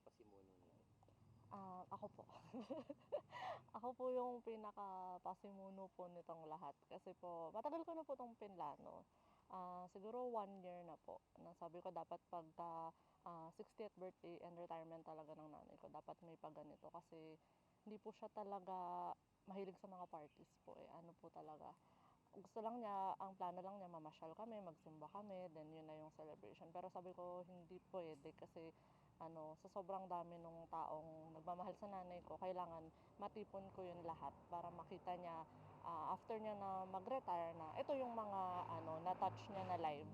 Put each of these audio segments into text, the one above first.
pasimuno nito? Ako po. Ako po yung pinaka-pasimuno po nitong lahat kasi po matagal ko na po 'tong pinlano. Siguro 1 year na po na sabi ko dapat pagka, 60th birthday and retirement talaga ng nanay ko dapat may pa-ganito kasi hindi po siya talaga mahilig sa mga parties po, eh, ano po talaga, gusto lang niya ang plano lang niya mamasyal kami, magsimba kami, then yun na yung celebration. Pero sabi ko hindi puwede kasi sa sobrang dami nung taong nagmamahal sa nanay ko kailangan matipon ko yun lahat para makita niya, after niya na mag-retire na ito yung mga na-touch niya na lives.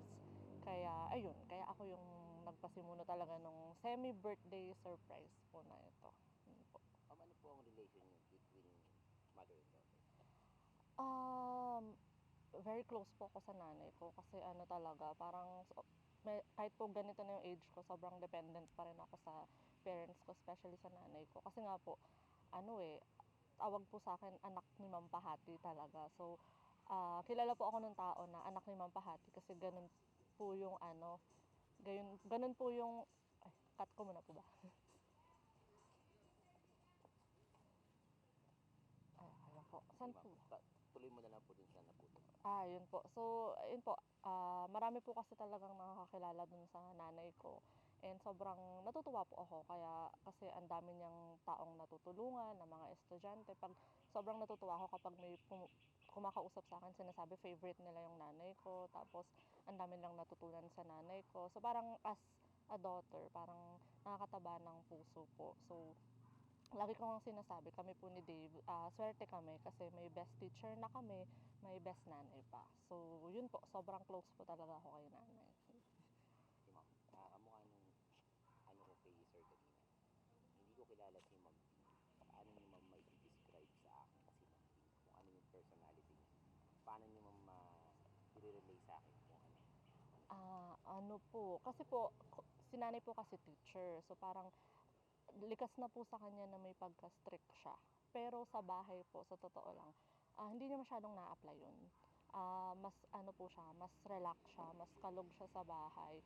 Kaya ayun, kaya ako yung nagpasimuno talaga nung semi-birthday surprise po na ito, yun po. Ano po ang relation niyo between mother and daughter? Um, Very close po ako sa nanay ko kasi ano talaga parang kahit po ganito na yung age ko sobrang dependent pa rin ako sa parents ko, especially sa nanay ko. Kasi nga po tawag po sa akin anak ni Mampahati talaga. So, kilala po ako ng tao na anak ni Mampahati kasi gano'n po yung gano'n po yung cut ko muna po ba? Ayun po. Sige Saan ma'am, po? tuloy mo na lang po dun sa naputol. Yun po. So, ayun po, marami po kasi talagang nakakakilala dun sa nanay ko and sobrang natutuwa po ako kaya kasi ang dami niyang taong natutulungan na mga estudyante. Sobrang natutuwa ako kapag may kumakausap sa akin sinasabi favorite nila yung nanay ko, tapos ang dami nilang natutunan sa nanay ko. So, parang as a daughter, parang nakakataba ng puso po. So, lagi ko ngang sinasabi kami po ni Dave, swerte kami kasi may best teacher na kami, may best nanay pa. So, yun po, sobrang close po talaga ako kay nanay. Sige ma'am, kamukha nung ano ko kay sir kanina. Hindi ko kilala si Ma'am P. Paano niyo ma'am mai-describe sa akin kasi Ma'am P kung ano yung personality niya? Paano niyo ma'am i-relay sa akin kung Ano po, kasi po, si nanay po kasi teacher. So, parang likas na po sa kanya na may pagka-strict siya. Pero sa bahay po, sa totoo lang, hindi niya masyadong na-apply yun. Mas ano po siya, mas relax siya, mas kalog siya sa bahay.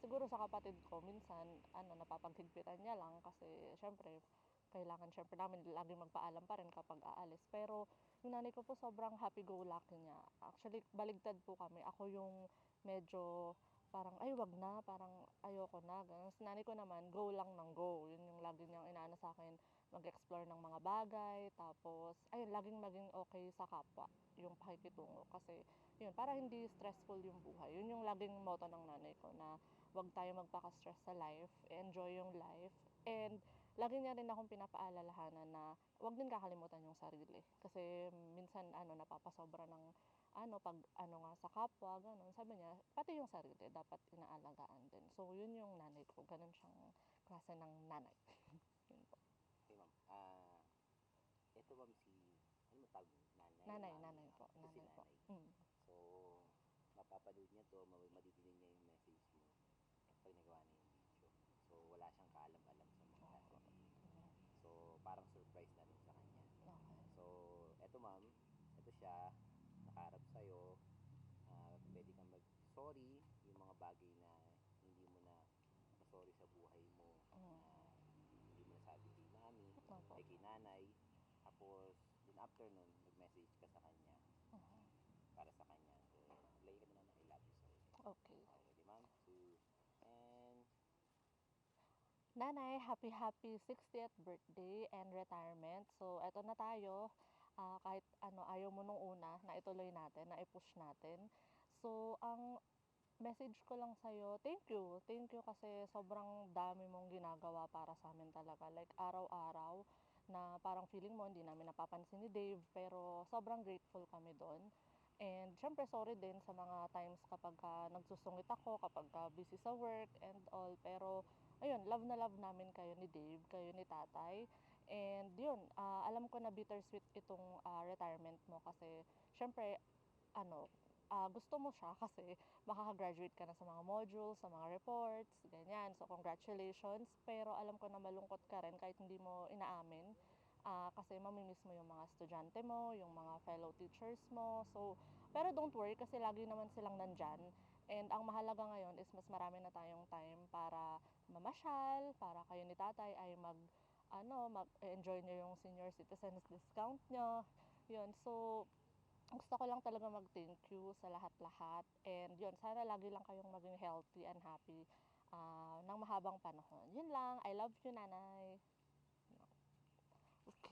Siguro sa kapatid ko, minsan, napapaghigpitan niya lang kasi syempre, kailangan syempre namin laging magpaalam pa rin kapag aalis. Pero yung nanay ko po sobrang happy-go-lucky niya. Actually, baligtad po kami. Ako yung medyo parang, "Ay wag na, parang ayoko na," gano'n. Si nanay ko naman, go lang ng go. Yun yung lagi niyang inaano sa'kin, mag-explore ng mga bagay, tapos ayun, laging maging okey sa kapwa, yung pakikitungo. Kasi yun, para hindi stressful yung buhay. Yun yung laging motto ng nanay ko na wag tayo magpaka-stress sa life, enjoy yung life, and lagi niya rin akong pinapaalalahanan na wag din kakalimutan yung sarili. Kasi minsan napapasobra ng 'pag nga sa kapwa gano'n, sabi niya pati yung sarili dapat inaalagaan din. So yun yung nanay ko, gano'n siyang klase ng nanay. Yun po. okay ma'am, ito ma'am si, ano mo tawag nun? Nanay, Nanay, mami. nanay po, Ito si nanay po. nanay. Mm. So, mapapanood niya to, madidinig niya yung message mo pag nagawa na yung video. So, wala siyang kaalam-alam sa mga Oo. sasabihin. So, parang surprise na rin sa kanya. Okey. So, eto ma'am, eto siya, nakaharap sa'yo, pwede kang mag-sorry yung mga bagay na hindi mo na sorry sa buhay mo Mm. na hindi mo nasabi kay mami, Opo. kay nanay. Tapos, din after nun, mag-message ka sa kanya Mhm. para sa kanya. Then, play ka na ng I love you song. Okey. Okay, ready ma'am? 2, and Nanay, happy happy 60th birthday and retirement. So eto na tayo, kahit ayaw mo nung una na ituloy natin, na i-push natin. So ang message ko lang sa'yo, thank you. Thank you kasi sobrang dami mong ginagawa para sa sa'min talaga. Like araw-araw na parang feeling mo hindi namin napapansin ni Dave, pero sobrang grateful kami do'n. And siyempre sorry din sa mga times kapagka nagsusungit ako, kapagka busy sa work and all. Pero ayun, love na love namin kayo ni Dave, kayo ni tatay. And yun, alam ko na bittersweet itong, retirement mo kasi siyempre ano, gusto mo siya kasi makaka-graduate ka na sa mga modules, sa mga reports, ganyan. So, congratulations. Pero alam ko na malungkot ka rin kahit hindi mo inaamin. Kasi mamimiss mo yung mga estudyante mo, yung mga fellow teachers mo. So, pero don't worry kasi lagi naman silang nandyan. And ang mahalaga ngayon is mas marami na tayong time para mamasyal, para kayo ni tatay ay mag-enjoy niyo yung senior citizens discount niyo. Yun, so gusto ko lang talaga mag-thank you sa lahat-lahat. And yun, sana lagi lang kayong maging healthy and happy ng mahabang panahon. Yun lang. I love you, nanay. Okay.